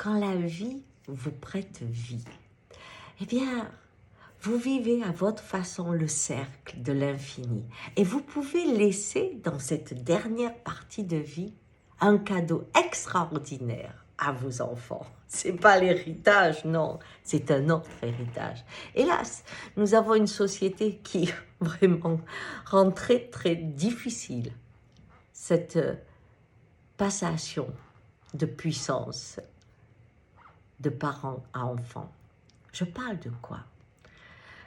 quand la vie vous prête vie, eh bien, vous vivez à votre façon le cercle de l'infini. Et vous pouvez laisser dans cette dernière partie de vie un cadeau extraordinaire à vos enfants. C'est pas l'héritage, non, c'est un autre héritage. Hélas, nous avons une société qui vraiment rend très très difficile cette passation de puissance de parents à enfants. Je parle de quoi?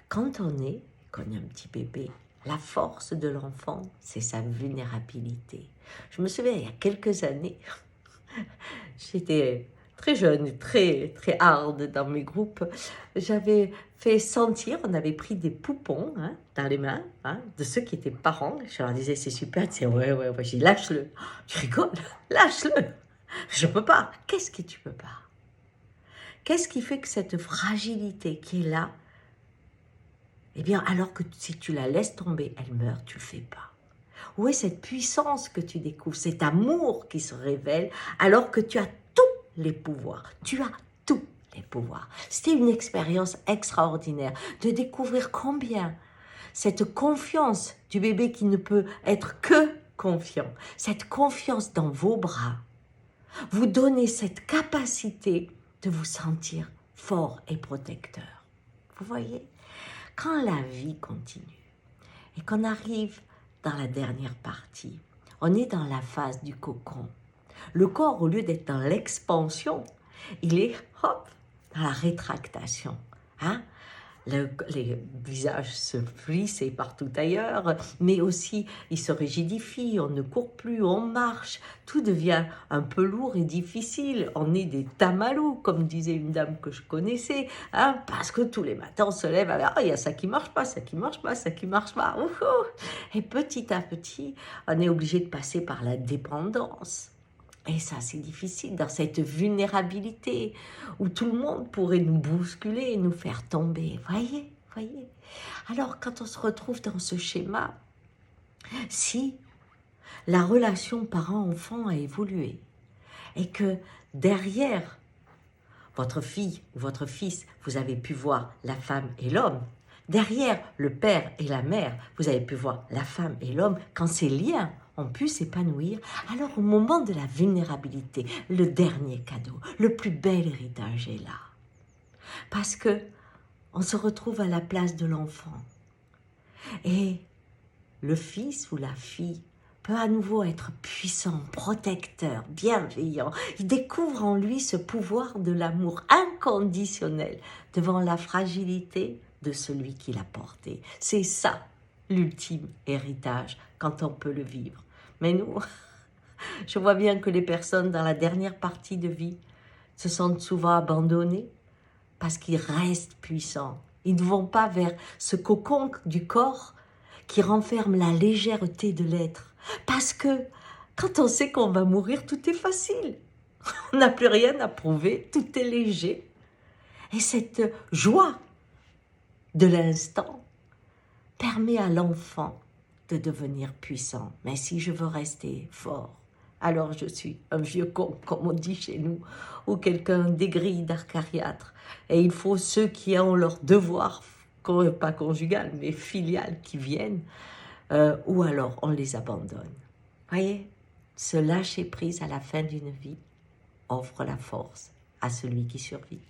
Quand on est un petit bébé, la force de l'enfant, c'est sa vulnérabilité. Je me souviens, il y a quelques années, j'étais très jeune, très hard dans mes groupes. J'avais fait sentir, on avait pris des poupons dans les mains de ceux qui étaient parents. Je leur disais, c'est super, c'est ouais, j'ai dit, lâche-le. Tu rigoles, lâche-le. Je peux pas. Qu'est-ce que tu peux pas? Qu'est-ce qui fait que cette fragilité qui est là, eh bien, alors que si tu la laisses tomber, elle meurt, tu le fais pas. Où est cette puissance que tu découvres, cet amour qui se révèle alors que tu as tous les pouvoirs. Tu as tous les pouvoirs. C'était une expérience extraordinaire de découvrir combien cette confiance du bébé qui ne peut être que confiant, cette confiance dans vos bras, vous donnez cette capacité de vous sentir fort et protecteur. Vous voyez, quand la vie continue et qu'on arrive dans la dernière partie, on est dans la phase du cocon. Le corps, au lieu d'être dans l'expansion, il est hop, dans la rétractation. Les visages se plissent et partout ailleurs, mais aussi il se rigidifie, on ne court plus, on marche, tout devient un peu lourd et difficile. On est des tamalous, comme disait une dame que je connaissais, parce que tous les matins on se lève avec il y a ça qui marche pas, ça qui marche pas, ça qui marche pas. Et petit à petit, on est obligé de passer par la dépendance. Et ça, c'est difficile dans cette vulnérabilité où tout le monde pourrait nous bousculer et nous faire tomber. Voyez. Alors, quand on se retrouve dans ce schéma, si la relation parent-enfant a évolué et que derrière votre fille ou votre fils, vous avez pu voir la femme et l'homme, derrière le père et la mère, vous avez pu voir la femme et l'homme, quand ces liens ont pu s'épanouir, alors au moment de la vulnérabilité, le dernier cadeau, le plus bel héritage est là. Parce que on se retrouve à la place de l'enfant. Et le fils ou la fille peut à nouveau être puissant, protecteur, bienveillant. Il découvre en lui ce pouvoir de l'amour inconditionnel devant la fragilité de celui qui l'a porté. C'est ça, l'ultime héritage, quand on peut le vivre. Mais nous, je vois bien que les personnes dans la dernière partie de vie se sentent souvent abandonnées parce qu'ils restent puissants. Ils ne vont pas vers ce cocon du corps qui renferme la légèreté de l'être. Parce que quand on sait qu'on va mourir, tout est facile. On n'a plus rien à prouver, tout est léger. Et cette joie de l'instant permet à l'enfant de devenir puissant. Mais si je veux rester fort, alors je suis un vieux con, comme on dit chez nous, ou quelqu'un d'aigri, d'arcariâtre. Et il faut ceux qui ont leur devoir, pas conjugal, mais filial, qui viennent, ou alors on les abandonne. Voyez, se lâcher prise à la fin d'une vie offre la force à celui qui survit.